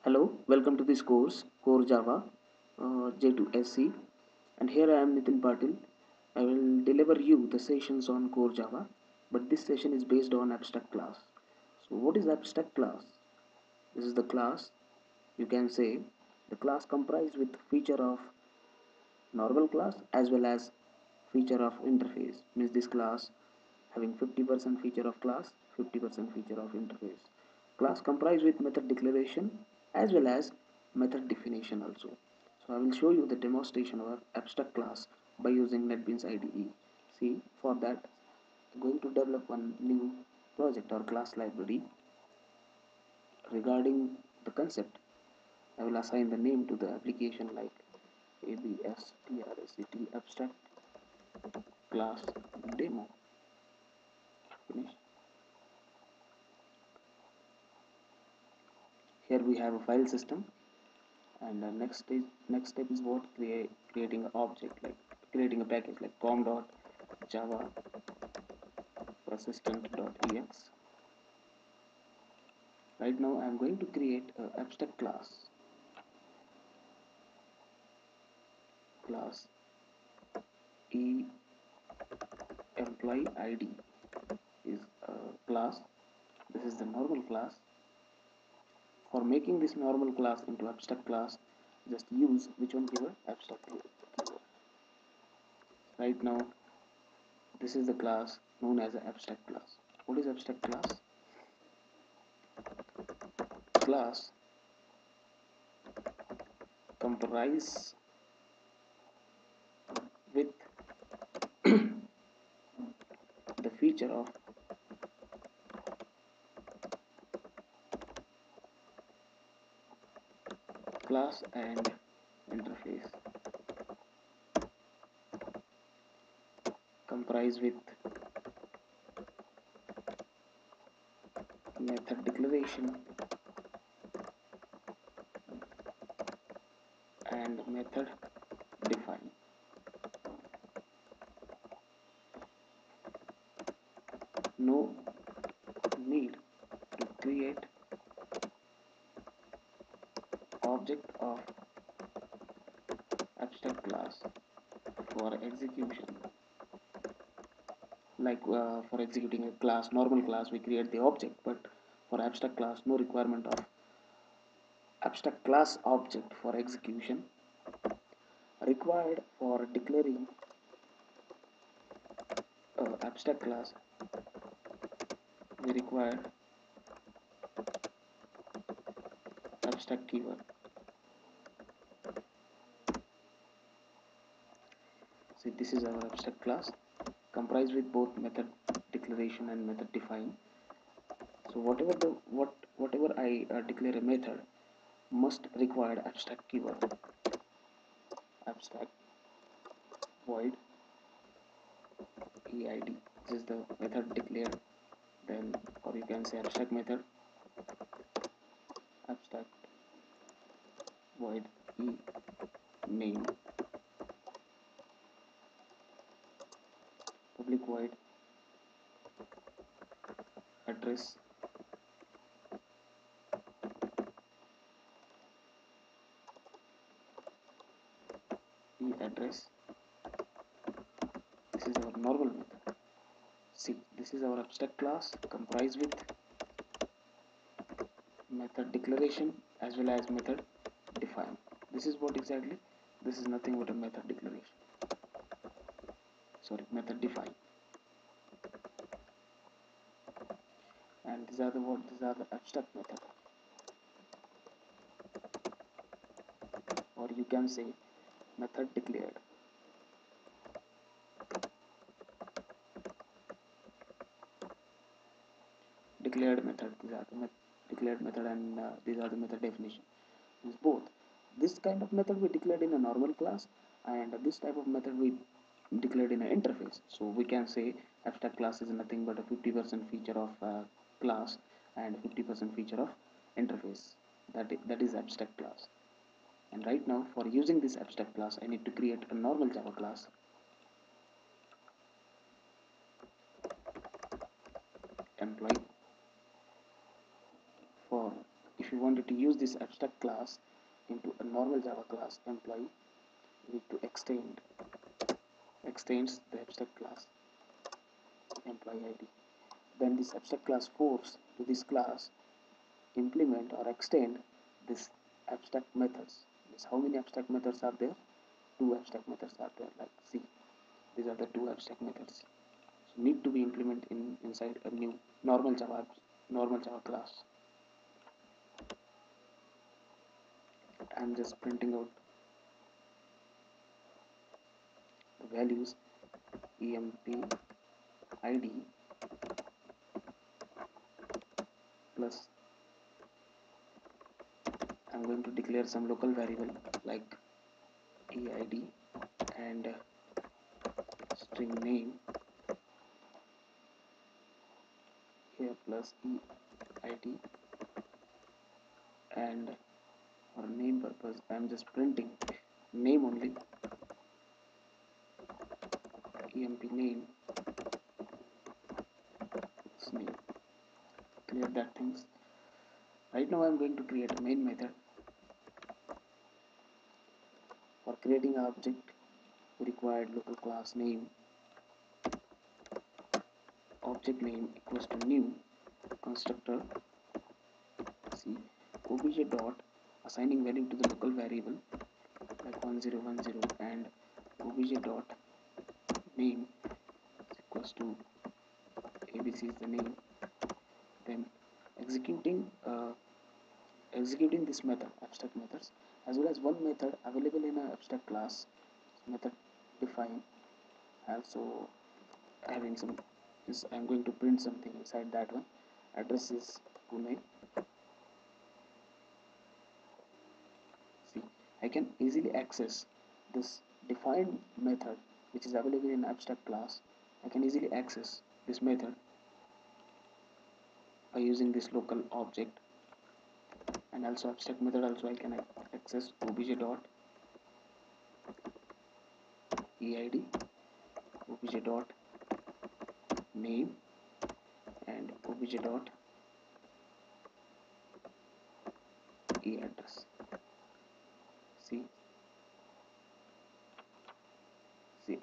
Hello, welcome to this course, Core Java J2SC, and here I am Nitin Patil. I will deliver you the sessions on Core Java, but this session is based on abstract class. So, what is abstract class? This is the class, you can say, the class comprised with feature of normal class as well as feature of interface. Means this class having 50% feature of class, 50% feature of interface. Class comprised with method declaration as well as method definition also. So I will show you the demonstration of abstract class by using NetBeans IDE. See, for that I'm going to develop one new project or class library. Regarding the concept, I will assign the name to the application like abstract abstract class demo. Finish. Here we have a file system, and the next step is what creating an object, like creating a package like com.java persistent.ex. Right now I am going to create an abstract class e employee id is a class. This is the normal class. For making this normal class into abstract class, just use which one keyword? Abstract keyword. Right now this is the class known as an abstract class. What is abstract class? Class comprise with the feature of class and interface, comprise with method declaration and method define. No need to create object of abstract class for execution. Like for executing a class, normal class, we create the object, but for abstract class, no requirement of abstract class object for execution. Required for declaring abstract class, we require abstract keyword. See, this is our abstract class comprised with both method declaration and method define. So whatever I declare a method must require abstract keyword. Abstract void eid. This is the method declared. Then, or you can say abstract method, abstract void e name, public void address, e address. This is our normal method. See, this is our abstract class comprised with method declaration as well as method define. This is what exactly? This is nothing but a method declaration. Sorry, method define. And these are the abstract method, or you can say method declared. Declared method. These are the declared method, and these are the method definition. Is both. This kind of method we declared in a normal class, and this type of method we declared in an interface. So we can say abstract class is nothing but a 50% feature of class and 50% feature of interface. That is abstract class. And right now, for using this abstract class, I need to create a normal Java class. Employee. For if you want order to use this abstract class into a normal Java class employee, we need to extends the abstract class employee ID. Then this abstract class force to this class implement or extend this abstract methods. This how many abstract methods are there? Two abstract methods are there. Like see, these are the two abstract methods. So need to be implemented inside a new normal Java class. I'm just printing out the values emp id plus I'm going to declare some local variable like eid and string name here plus eid, and for name purpose I'm just printing name only, emp name name. Clear that things. Right now I'm going to create a main method. For creating an object we required local class name, object name equals to new constructor see obj dot assigning value to the local variable like 1010 and obj dot name is equals to abc is the name. Then executing this method abstract methods as well as one method available in an abstract class method define also having some is I'm going to print something inside that one. Address is Pune. See, I can easily access this defined method which is available in abstract class. I can easily access this method by using this local object, and also abstract method also I can access obj dot eid, obj dot name and obj dot e-address. See,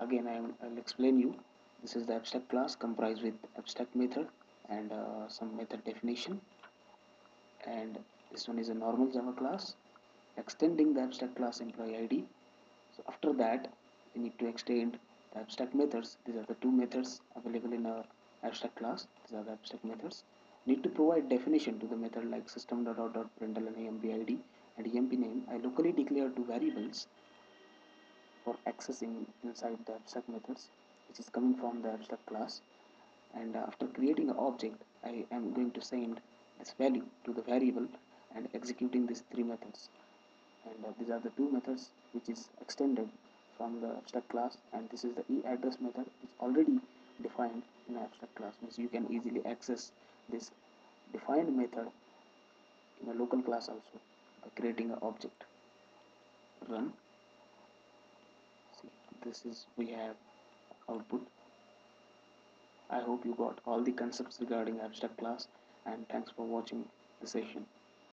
again I'll explain you. This is the abstract class comprised with abstract method and some method definition, and this one is a normal Java class extending the abstract class employee ID. So after that we need to extend the abstract methods. These are the two methods available in our abstract class. These are the abstract methods. Need to provide definition to the method like system.out.println emp id and emp name. I locally declare two variables for accessing inside the abstract methods which is coming from the abstract class, and after creating an object I am going to send this value to the variable and executing these three methods, and these are the two methods which is extended from the abstract class, and this is the e-address method which is already defined in the abstract class, means you can easily access this defined method in a local class also by creating an object. Run. See, this is we have output. I hope you got all the concepts regarding abstract class, and thanks for watching the session.